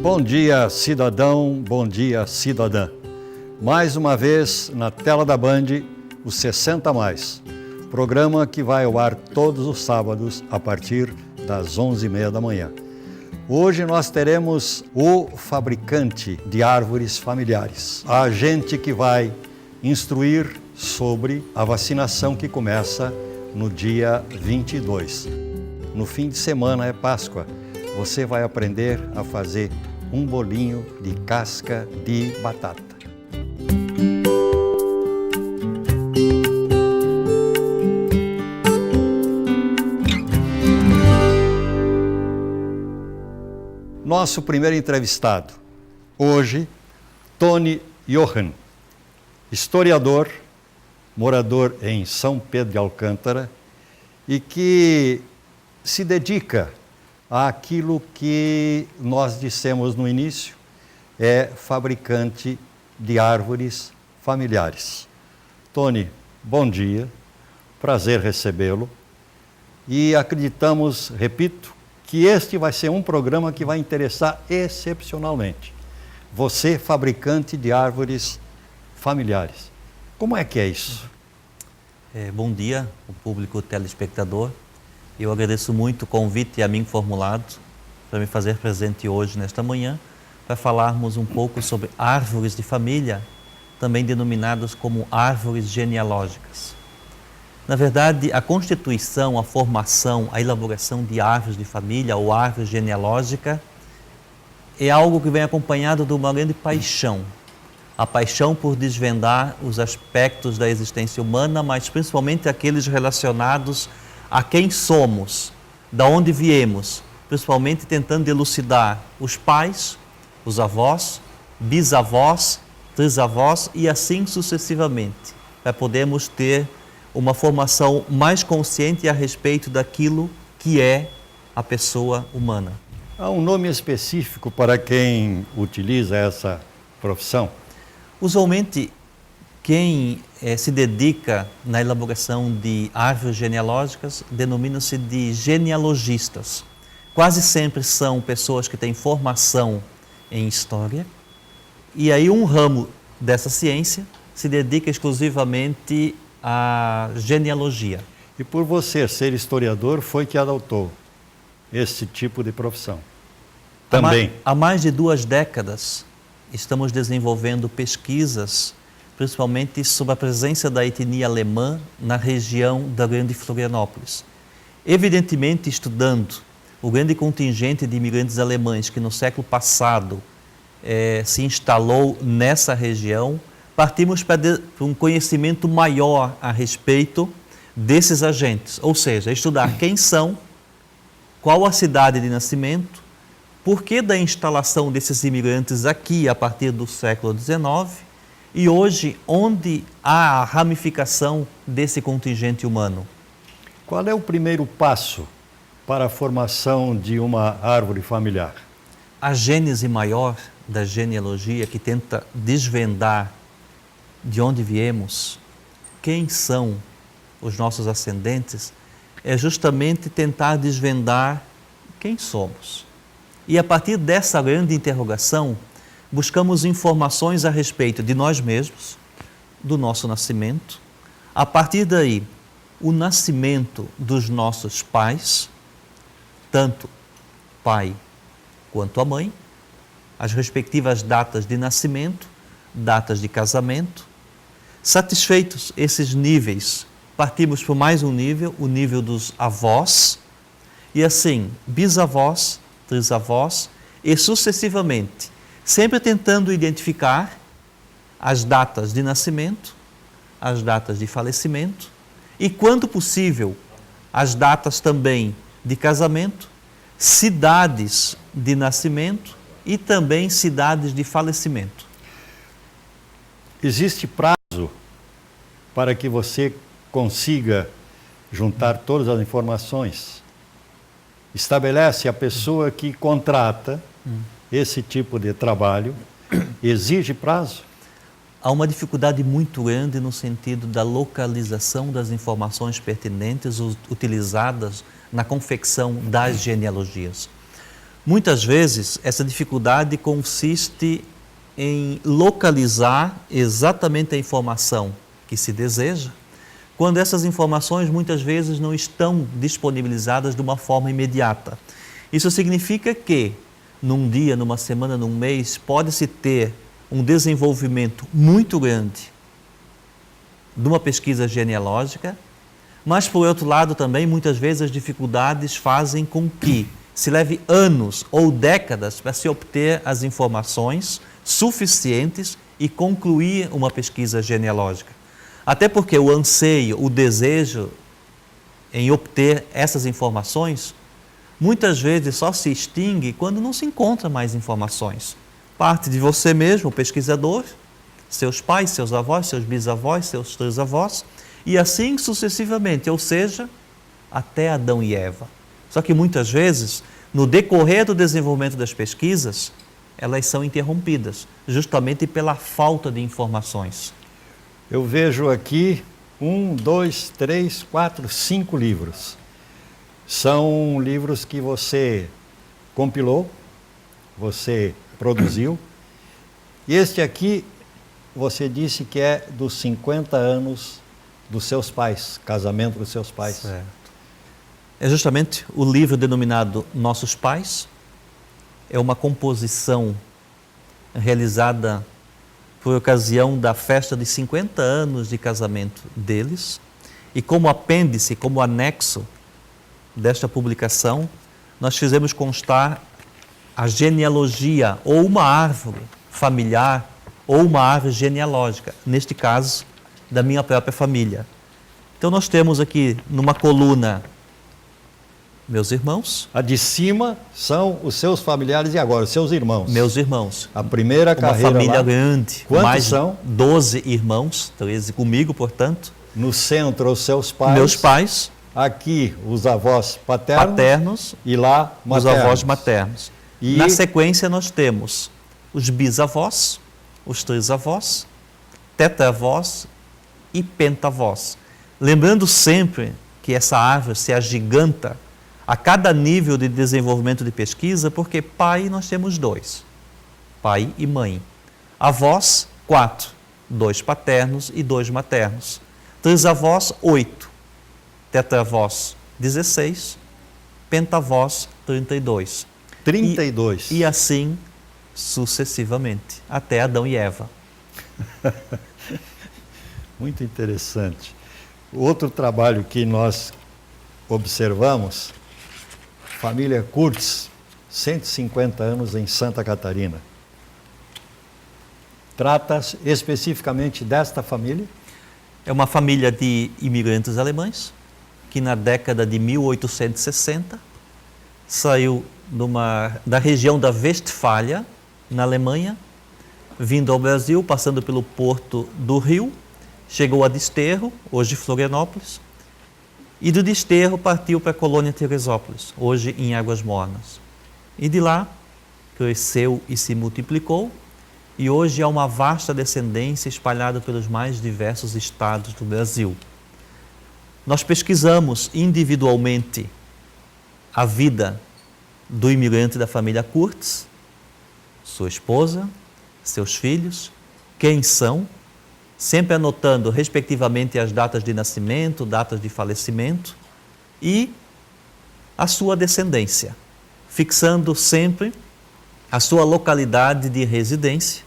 Bom dia, cidadão, bom dia, cidadã. Mais uma vez, na tela da Band, o 60 Mais, programa que vai ao ar todos os sábados a partir das 11h30 da manhã. Hoje nós teremos o fabricante de árvores familiares, a gente que vai instruir sobre a vacinação que começa no dia 22. No fim de semana é Páscoa. Você vai aprender a fazer um bolinho de casca de batata. Nosso primeiro entrevistado, hoje, Tony Johann, historiador, morador em São Pedro de Alcântara e que se dedica àquilo que nós dissemos no início, é fabricante de árvores familiares. Tony, bom dia, prazer recebê-lo e acreditamos, repito, que este vai ser um programa que vai interessar excepcionalmente. Você, fabricante de árvores familiares. Como é que é isso? Bom dia, o público telespectador. Eu agradeço muito o convite a mim formulado para me fazer presente hoje, nesta manhã, para falarmos um pouco sobre árvores de família, também denominadas como árvores genealógicas. Na verdade, a constituição, a formação, a elaboração de árvores de família ou árvore genealógica é algo que vem acompanhado de uma grande paixão. A paixão por desvendar os aspectos da existência humana, mas principalmente aqueles relacionados a quem somos, da onde viemos, principalmente tentando elucidar os pais, os avós, bisavós, trisavós e assim sucessivamente, para podermos ter uma formação mais consciente a respeito daquilo que é a pessoa humana. Há um nome específico para quem utiliza essa profissão? Usualmente, quem se dedica na elaboração de árvores genealógicas denomina-se de genealogistas. Quase sempre são pessoas que têm formação em história e aí um ramo dessa ciência se dedica exclusivamente à genealogia. E por você ser historiador, foi que adotou esse tipo de profissão? Também. Há mais de 2 décadas estamos desenvolvendo pesquisas, principalmente sobre a presença da etnia alemã na região da Grande Florianópolis. Evidentemente, estudando o grande contingente de imigrantes alemães que no século passado se instalou nessa região, partimos para um conhecimento maior a respeito desses agentes, ou seja, estudar quem são, qual a cidade de nascimento, por que da instalação desses imigrantes aqui a partir do século XIX e hoje onde há a ramificação desse contingente humano. Qual é o primeiro passo para a formação de uma árvore familiar? A gênese maior da genealogia, que tenta desvendar de onde viemos, quem são os nossos ascendentes, é justamente tentar desvendar quem somos. E a partir dessa grande interrogação, buscamos informações a respeito de nós mesmos, do nosso nascimento. A partir daí, o nascimento dos nossos pais, tanto pai quanto a mãe, as respectivas datas de nascimento, datas de casamento. Satisfeitos esses níveis, partimos para mais um nível, o nível dos avós, e assim, bisavós, trisavós, e sucessivamente, sempre tentando identificar as datas de nascimento, as datas de falecimento e, quando possível, as datas também de casamento, cidades de nascimento e também cidades de falecimento. Existe prazo para que você consiga juntar todas as informações? Estabelece a pessoa que contrata esse tipo de trabalho, exige prazo? Há uma dificuldade muito grande no sentido da localização das informações pertinentes utilizadas na confecção das genealogias. Muitas vezes, essa dificuldade consiste em localizar exatamente a informação que se deseja, quando essas informações muitas vezes não estão disponibilizadas de uma forma imediata. Isso significa que, num dia, numa semana, num mês, pode-se ter um desenvolvimento muito grande de uma pesquisa genealógica, mas, por outro lado, também, muitas vezes, as dificuldades fazem com que se leve anos ou décadas para se obter as informações suficientes e concluir uma pesquisa genealógica. Até porque o anseio, o desejo em obter essas informações, muitas vezes só se extingue quando não se encontra mais informações. Parte de você mesmo, o pesquisador, seus pais, seus avós, seus bisavós, seus trisavós, e assim sucessivamente, ou seja, até Adão e Eva. Só que muitas vezes, no decorrer do desenvolvimento das pesquisas, elas são interrompidas, justamente pela falta de informações. Eu vejo aqui 1, 2, 3, 4, 5 livros. São livros que você compilou, você produziu. E este aqui, você disse que é dos 50 anos dos seus pais, casamento dos seus pais. Certo. É justamente o livro denominado Nossos Pais. É uma composição realizada por ocasião da festa de 50 anos de casamento deles. E como apêndice, como anexo desta publicação, nós fizemos constar a genealogia, ou uma árvore familiar, ou uma árvore genealógica, neste caso, da minha própria família. Então nós temos aqui numa coluna meus irmãos. A de cima são os seus familiares e agora, os seus irmãos. Meus irmãos. A primeira carreira uma família lá, grande. Quantos mais são? 12 irmãos, 13 comigo, portanto. No centro, os seus pais. Meus pais. Aqui, os avós paternos. E lá, maternos. Os avós maternos. E na sequência, nós temos os bisavós, os trisavós, tetravós e pentavós. Lembrando sempre que essa árvore se agiganta a cada nível de desenvolvimento de pesquisa, porque pai nós temos 2, pai e mãe. Avós, 4, 2 paternos e 2 maternos. Trisavós, 8, tetravós, 16, pentavós, 32. 32. E assim sucessivamente, até Adão e Eva. Muito interessante. Outro trabalho que nós observamos, família Kurtz, 150 anos em Santa Catarina. Trata especificamente desta família? É uma família de imigrantes alemães que na década de 1860 saiu da região da Westfália, na Alemanha, vindo ao Brasil, passando pelo porto do Rio, chegou a Desterro, hoje Florianópolis, e do Desterro partiu para a colônia Teresópolis, hoje em Águas Mornas. E de lá cresceu e se multiplicou, e hoje há uma vasta descendência espalhada pelos mais diversos estados do Brasil. Nós pesquisamos individualmente a vida do imigrante da família Kurtz, sua esposa, seus filhos, quem são, sempre anotando respectivamente as datas de nascimento, datas de falecimento e a sua descendência, fixando sempre a sua localidade de residência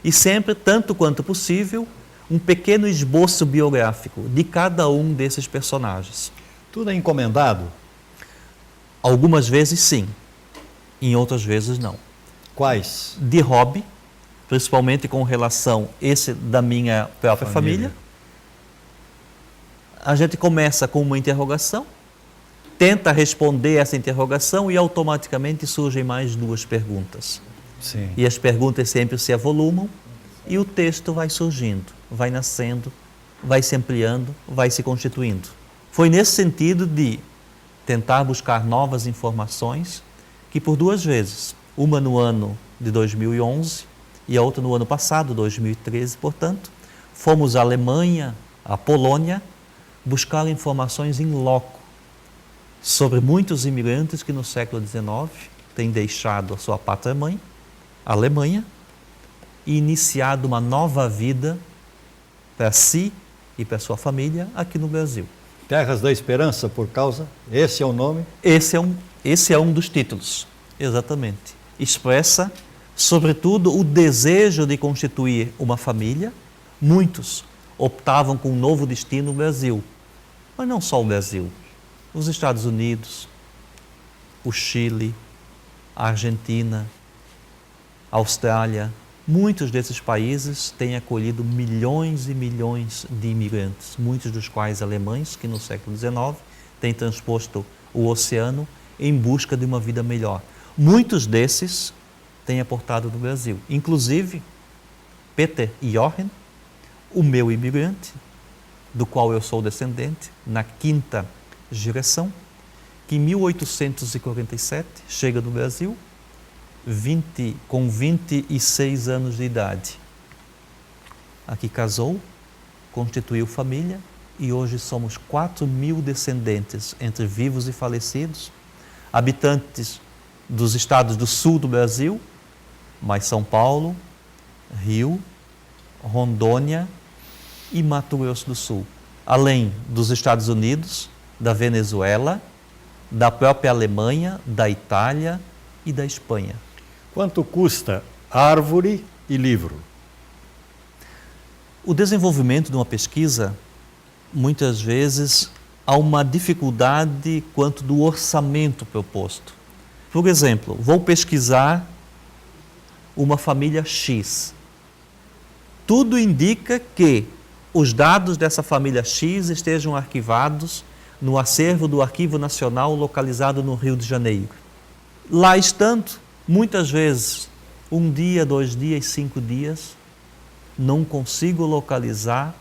e sempre, tanto quanto possível, um pequeno esboço biográfico de cada um desses personagens. Tudo é encomendado? Algumas vezes sim, em outras vezes não. Quais? De hobby, principalmente com relação esse da minha própria família. A gente começa com uma interrogação, tenta responder essa interrogação e automaticamente surgem mais 2 perguntas. Sim. E as perguntas sempre se avolumam e o texto vai surgindo, vai nascendo, vai se ampliando, vai se constituindo. Foi nesse sentido de tentar buscar novas informações que por 2 vezes, uma no ano de 2011 e a outra no ano passado, 2013, portanto, fomos à Alemanha, à Polônia, buscar informações in loco sobre muitos imigrantes que no século XIX tem deixado a sua pátria-mãe, a Alemanha, e iniciado uma nova vida para si e para sua família aqui no Brasil. Terras da Esperança, por causa, esse é o nome? Esse é um dos títulos, exatamente. Expressa, sobretudo, o desejo de constituir uma família. Muitos optavam com um novo destino no Brasil, mas não só o Brasil, os Estados Unidos, o Chile, a Argentina, a Austrália. Muitos desses países têm acolhido milhões e milhões de imigrantes, muitos dos quais alemães, que no século XIX têm transposto o oceano em busca de uma vida melhor. Muitos desses têm aportado no Brasil, inclusive Peter Jochen, o meu imigrante, do qual eu sou descendente, na quinta geração, que em 1847 chega no Brasil, com 26 anos de idade. Aqui casou, constituiu família e hoje somos 4.000 descendentes, entre vivos e falecidos, habitantes dos estados do sul do Brasil, mais São Paulo, Rio, Rondônia e Mato Grosso do Sul, além dos Estados Unidos, da Venezuela, da própria Alemanha, da Itália e da Espanha. Quanto custa árvore e livro? O desenvolvimento de uma pesquisa, muitas vezes, há uma dificuldade quanto do orçamento proposto. Por exemplo, vou pesquisar uma família X. Tudo indica que os dados dessa família X estejam arquivados no acervo do Arquivo Nacional localizado no Rio de Janeiro. Lá estando, muitas vezes, 1 dia, 2 dias, 5 dias, não consigo localizar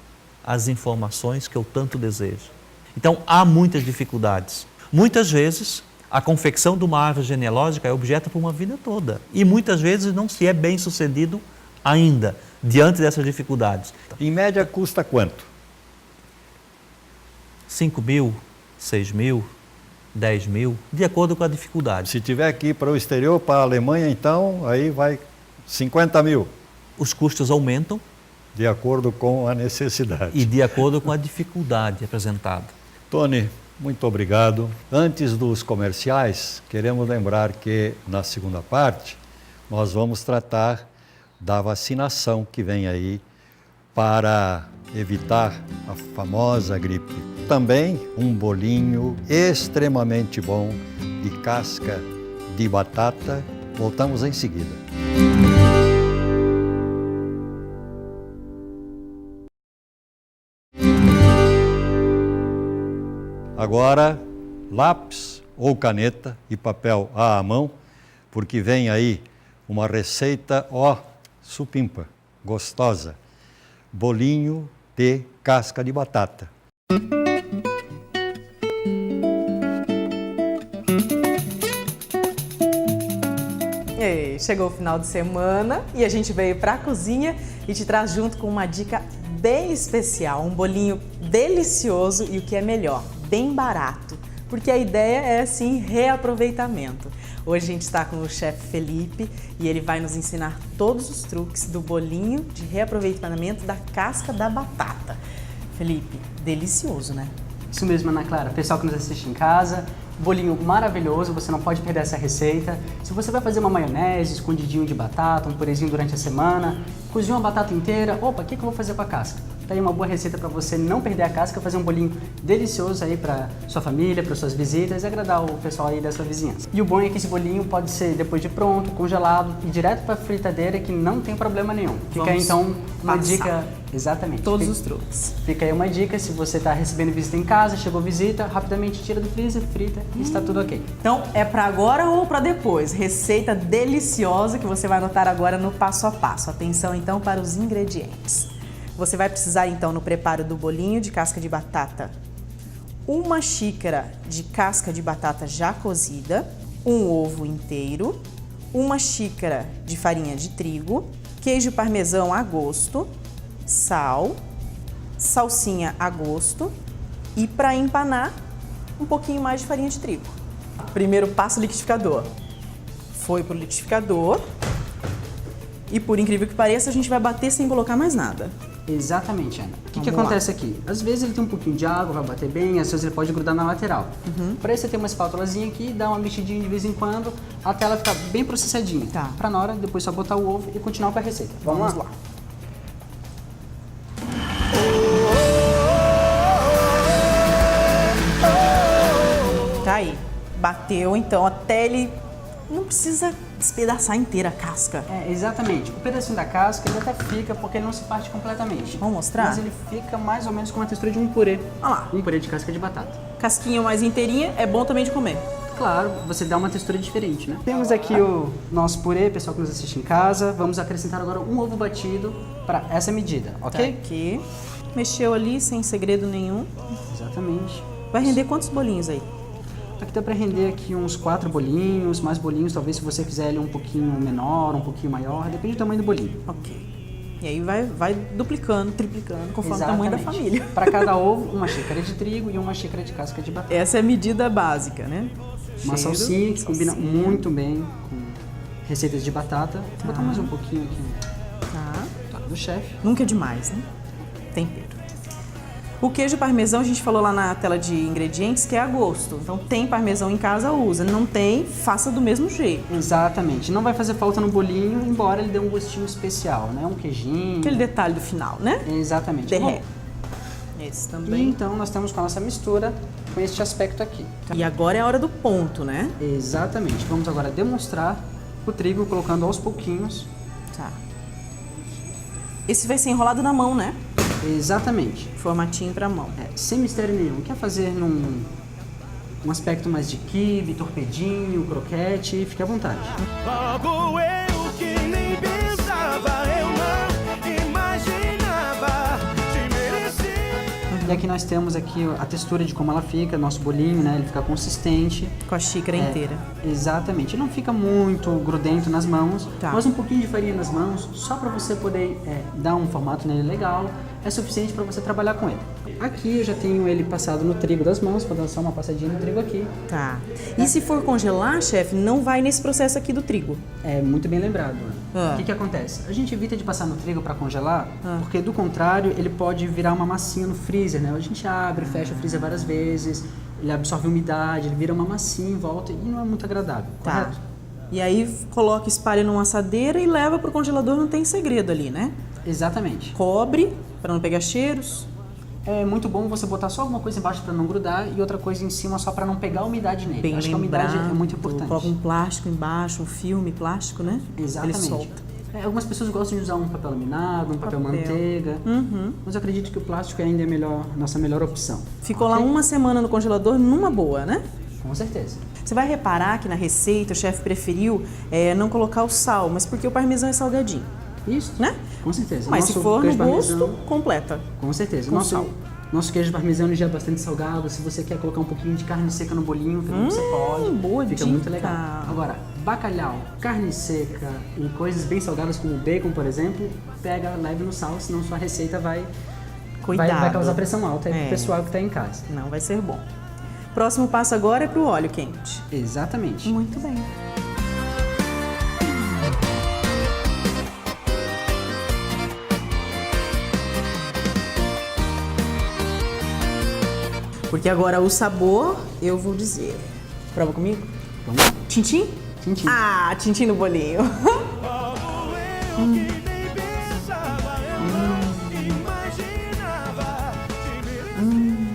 as informações que eu tanto desejo. Então, há muitas dificuldades. Muitas vezes, a confecção de uma árvore genealógica é objeto por uma vida toda. E muitas vezes não se é bem sucedido ainda, diante dessas dificuldades. Em média, custa quanto? 5.000, 6.000, 10.000, de acordo com a dificuldade. Se tiver que ir para o exterior, para a Alemanha, então, aí vai 50.000. Os custos aumentam. De acordo com a necessidade. E de acordo com a dificuldade apresentada. Tony, muito obrigado. Antes dos comerciais, queremos lembrar que na segunda parte nós vamos tratar da vacinação que vem aí para evitar a famosa gripe. Também um bolinho extremamente bom de casca de batata. Voltamos em seguida. Agora, lápis ou caneta e papel à mão, porque vem aí uma receita, supimpa, gostosa. Bolinho de casca de batata. Ei, chegou o final de semana e a gente veio para a cozinha e te traz junto com uma dica bem especial, um bolinho delicioso e o que é melhor, bem barato, porque a ideia é assim reaproveitamento. Hoje a gente está com o chefe Felipe e ele vai nos ensinar todos os truques do bolinho de reaproveitamento da casca da batata. Felipe, delicioso, né? Isso mesmo, Ana Clara. Pessoal que nos assiste em casa, bolinho maravilhoso, você não pode perder essa receita. Se você vai fazer uma maionese, escondidinho de batata, um purezinho durante a semana, cozinhou uma batata inteira, opa, o que eu vou fazer com a casca? Tá aí uma boa receita para você não perder a casca, fazer um bolinho delicioso aí para sua família, para suas visitas e agradar o pessoal aí da sua vizinhança. E o bom é que esse bolinho pode ser depois de pronto, congelado e direto para a fritadeira que não tem problema nenhum. Fica aí então uma dica, exatamente. Todos os truques. Fica aí uma dica, se você está recebendo visita em casa, chegou visita, rapidamente tira do freezer, frita e está tudo ok. Então é para agora ou para depois? Receita deliciosa que você vai anotar agora no passo a passo. Atenção então para os ingredientes. Você vai precisar então no preparo do bolinho de casca de batata, 1 xícara de casca de batata já cozida, 1 ovo inteiro, 1 xícara de farinha de trigo, queijo parmesão a gosto, sal, salsinha a gosto e para empanar um pouquinho mais de farinha de trigo. Primeiro passo, liquidificador. Foi pro liquidificador. E por incrível que pareça, a gente vai bater sem colocar mais nada. Exatamente, Ana. O que Vamos lá. acontece aqui? Às vezes ele tem um pouquinho de água, vai bater bem, às vezes ele pode grudar na lateral. Para isso você tem uma espátulazinha aqui, dá uma mexidinha de vez em quando, até ela ficar bem processadinha. Tá. Para na hora, depois só botar o ovo e continuar com a receita. Vamos lá. Tá aí. Bateu, então, até ele... Não precisa despedaçar inteira a casca. É, exatamente. O pedacinho da casca ele até fica, porque ele não se parte completamente. Vamos mostrar? Mas ele fica mais ou menos com a textura de um purê. Olha lá. Um purê de casca de batata. Casquinha mais inteirinha é bom também de comer. Claro, você dá uma textura diferente, né? Temos aqui o nosso purê, pessoal que nos assiste em casa. Vamos acrescentar agora um ovo batido para essa medida, ok? Tá aqui. Mexeu ali sem segredo nenhum. Exatamente. Vai render quantos bolinhos aí? Aqui dá para render aqui uns 4 bolinhos, mais bolinhos, talvez se você quiser ele um pouquinho menor, um pouquinho maior, depende do tamanho do bolinho. Ok. E aí vai duplicando, triplicando, conforme o tamanho da família. Para cada ovo, uma xícara de trigo e uma xícara de casca de batata. Essa é a medida básica, né? Uma Cheiro, salsinha que combina salsinha. muito bem com receitas de batata. Vou botar mais um pouquinho aqui Tá. do chefe. Nunca é demais, né? Tempero. O queijo parmesão, a gente falou lá na tela de ingredientes, que é a gosto. Então, tem parmesão em casa, usa. Não tem, faça do mesmo jeito. Exatamente. Não vai fazer falta no bolinho, embora ele dê um gostinho especial, né? Um queijinho. Aquele detalhe do final, né? Exatamente. Derrete. Esse E também. então nós temos com a nossa mistura com este aspecto aqui. E agora é a hora do ponto, né? Exatamente. Vamos agora demonstrar o trigo colocando aos pouquinhos. Tá. Esse vai ser enrolado na mão, né? Exatamente. Formatinho pra mão. Sem mistério nenhum. Quer fazer num um aspecto mais de quibe, torpedinho, croquete, fique à vontade. Logo eu que nem pensava, eu não imaginava, te mereci. E aqui nós temos aqui a textura de como ela fica, nosso bolinho, né? Ele fica consistente. Com a xícara inteira. Exatamente. Não fica muito grudento nas mãos, Tá. mas um pouquinho de farinha nas mãos, só para você poder dar um formato nele legal, é suficiente para você trabalhar com ele. Aqui eu já tenho ele passado no trigo das mãos, vou dar só uma passadinha no trigo aqui. Tá. E se for congelar, chefe, não vai nesse processo aqui do trigo. É muito bem lembrado. Né? Ah. O que acontece? A gente evita de passar no trigo para congelar, porque do contrário ele pode virar uma massinha no freezer, né? A gente abre, fecha o freezer várias vezes, ele absorve umidade, ele vira uma massinha em volta e não é muito agradável, Tá. correto? E aí coloca, espalha numa assadeira e leva pro congelador, não tem segredo ali, né? Exatamente. Cobre para não pegar cheiros. É muito bom você botar só alguma coisa embaixo para não grudar e outra coisa em cima só para não pegar umidade nele. Bem Acho que a lembrado. umidade é muito importante. Coloca um plástico embaixo, um filme plástico, né? Exatamente. Ele solta. Algumas pessoas gostam de usar um papel laminado, um papel manteiga, mas eu acredito que o plástico ainda é nossa melhor opção. Ficou lá uma semana no congelador numa boa, né? Com certeza. Você vai reparar que na receita o chefe preferiu não colocar o sal, mas porque o parmesão é salgadinho, Isso, né? com certeza. Mas se Nosso for no queijo gosto, parmesão- completa. Com certeza. Com sal. Nosso queijo parmesão ele já é bastante salgado. Se você quer colocar um pouquinho de carne seca no bolinho, também você pode. boa Fica dica. muito legal. Agora, bacalhau, carne seca e coisas bem salgadas como bacon, por exemplo, pega leve no sal, senão sua receita vai Cuidado. causar pressão alta aí pro pessoal que está em casa. Não vai ser bom. Próximo passo agora é pro óleo quente. Exatamente. Muito bem. Porque agora o sabor, eu vou dizer. Prova comigo? Vamos lá. Tintim? Tintim. Ah, tintim no bolinho. Logo eu que nem pensava, eu não imaginava, te mereci.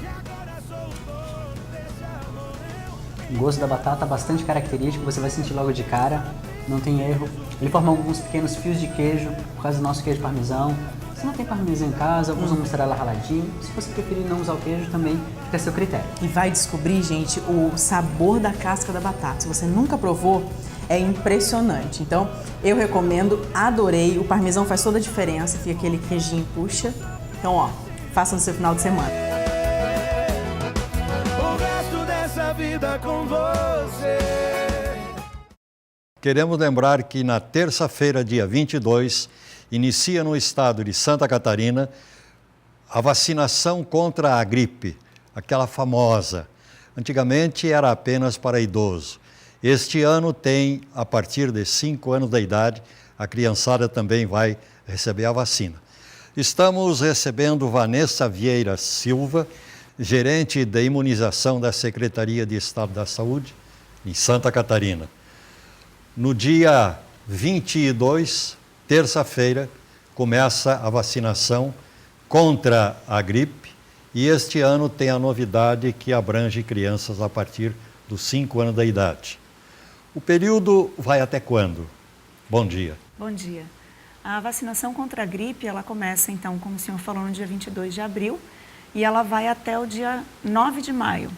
E agora sou o dono desse amor. O gosto da batata bastante característico, você vai sentir logo de cara, não tem erro. Ele forma alguns pequenos fios de queijo, por causa do nosso queijo parmesão. Se não tem parmesão em casa, usa uma mussarela raladinho. Se você preferir não usar o queijo, também fica a seu critério. E vai descobrir, gente, o sabor da casca da batata. Se você nunca provou, é impressionante. Então, eu recomendo, adorei. O parmesão faz toda a diferença, fica aquele queijinho puxa. Então, ó, faça no seu final de semana. O resto dessa vida com você. Queremos lembrar que na terça-feira, dia 22, inicia no estado de Santa Catarina a vacinação contra a gripe, aquela famosa. Antigamente era apenas para idoso Este ano tem, a partir de 5 anos da idade, a criançada também vai receber a vacina. Estamos recebendo Vanessa Vieira Silva, gerente de imunização da Secretaria de Estado da Saúde, em Santa Catarina. No dia 22, terça-feira, começa a vacinação contra a gripe e este ano tem a novidade que abrange crianças a partir dos 5 anos da idade. O período vai até quando? Bom dia. Bom dia. A vacinação contra a gripe, ela começa então, como o senhor falou, no dia 22 de abril e ela vai até o dia 9 de maio.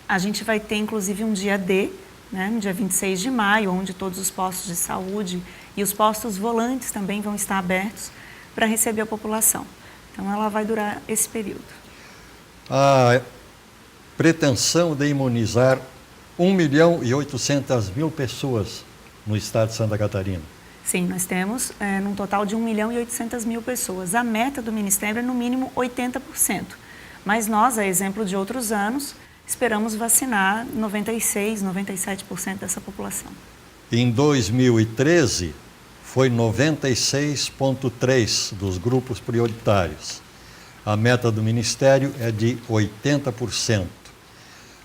A gente vai ter inclusive um dia D, né, no dia 26 de maio, onde todos os postos de saúde e os postos volantes também vão estar abertos para receber a população. Então ela vai durar esse período. A pretensão de imunizar 1.800.000 pessoas no estado de Santa Catarina. Sim, nós temos num total de 1.800.000 pessoas. A meta do Ministério é no mínimo 80%. Mas nós, a exemplo de outros anos, esperamos vacinar 96%, 97% dessa população. Em 2013, foi 96,3% dos grupos prioritários. A meta do Ministério é de 80%.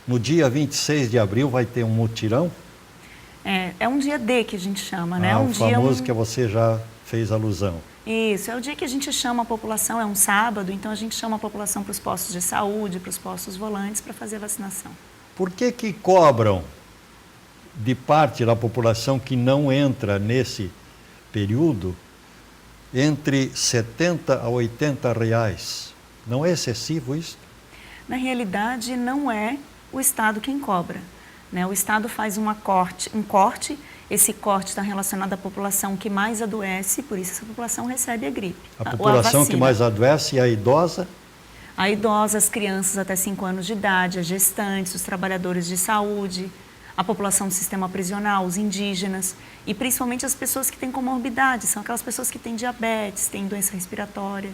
No dia 26 de abril vai ter um mutirão? É um dia D que a gente chama, né? O famoso que você já fez alusão. Isso, é o dia que a gente chama a população, é um sábado, então a gente chama a população para os postos de saúde, para os postos volantes, para fazer a vacinação. Por que cobram de parte da população que não entra nesse período entre 70 a 80 reais? Não é excessivo isso? Na realidade, não é o Estado quem cobra, né? O Estado faz um corte, esse corte está relacionado à população que mais adoece, por isso essa população recebe a gripe. A população que mais adoece é a idosa? A idosa, as crianças até 5 anos de idade, as gestantes, os trabalhadores de saúde, a população do sistema prisional, os indígenas e principalmente as pessoas que têm comorbidades, são aquelas pessoas que têm diabetes, têm doença respiratória.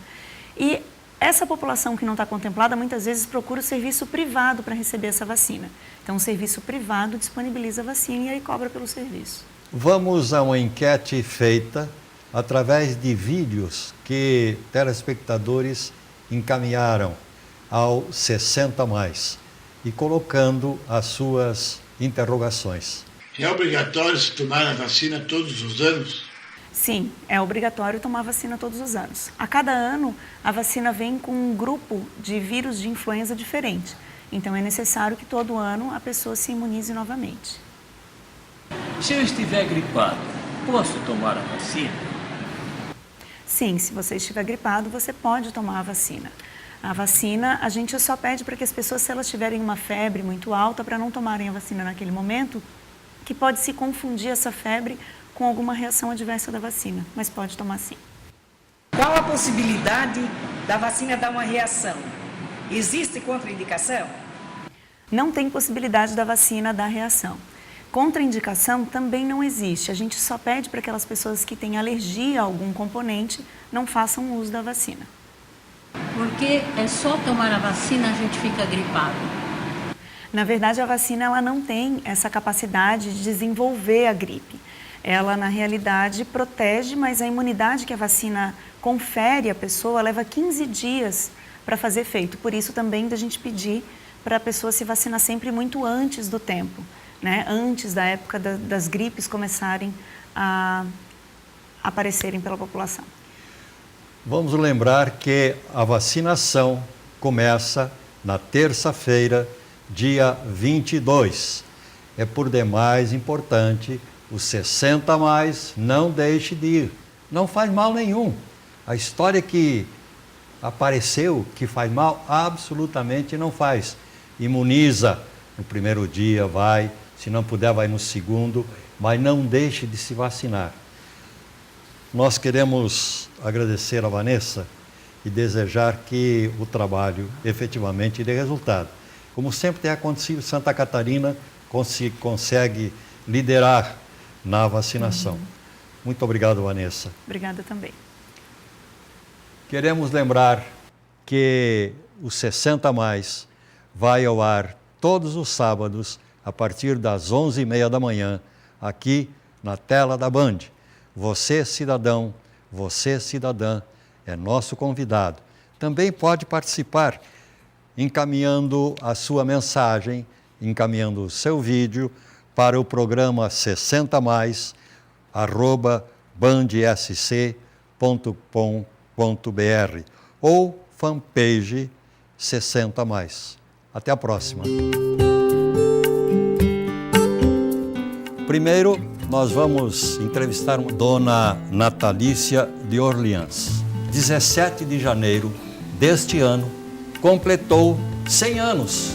E essa população que não está contemplada muitas vezes procura o serviço privado para receber essa vacina. Então o serviço privado disponibiliza a vacina e aí cobra pelo serviço. Vamos a uma enquete feita através de vídeos que telespectadores encaminharam ao 60+, e colocando as suas interrogações. É obrigatório se tomar a vacina todos os anos? Sim, é obrigatório tomar vacina todos os anos. A cada ano, a vacina vem com um grupo de vírus de influenza diferente. Então, é necessário que todo ano a pessoa se imunize novamente. Se eu estiver gripado, posso tomar a vacina? Sim, se você estiver gripado, você pode tomar a vacina. A vacina, a gente só pede para que as pessoas, se elas tiverem uma febre muito alta, para não tomarem a vacina naquele momento, que pode se confundir essa febre com alguma reação adversa da vacina, mas pode tomar sim. Qual a possibilidade da vacina dar uma reação? Existe contraindicação? Não tem possibilidade da vacina dar reação. Contraindicação também não existe. A gente só pede para aquelas pessoas que têm alergia a algum componente não façam uso da vacina. Porque é só tomar a vacina a gente fica gripado? Na verdade, a vacina ela não tem essa capacidade de desenvolver a gripe. Ela, na realidade, protege, mas a imunidade que a vacina confere à pessoa leva 15 dias para fazer efeito. Por isso também da gente pedir para a pessoa se vacinar sempre muito antes do tempo, né? Antes da época das gripes começarem a aparecerem pela população. Vamos lembrar que a vacinação começa na terça-feira, dia 22. É por demais importante, os 60+, não deixe de ir. Não faz mal nenhum. A história que apareceu que faz mal, absolutamente não faz. Imuniza no primeiro dia, vai. Se não puder, vai no segundo. Mas não deixe de se vacinar. Nós queremos agradecer a Vanessa e desejar que o trabalho efetivamente dê resultado. Como sempre tem acontecido, Santa Catarina consegue liderar na vacinação. Muito obrigado, Vanessa. Obrigada também. Queremos lembrar que o 60+, vai ao ar todos os sábados, a partir das 11h30 da manhã, aqui na tela da Band. Você, cidadão, você, cidadã, é nosso convidado. Também pode participar encaminhando a sua mensagem, encaminhando o seu vídeo para o programa 60mais, @bandsc.com.br ou fanpage 60mais. Até a próxima. Primeiro, nós vamos entrevistar a Dona Natalícia de Orleans. 17 de janeiro deste ano, completou 100 anos.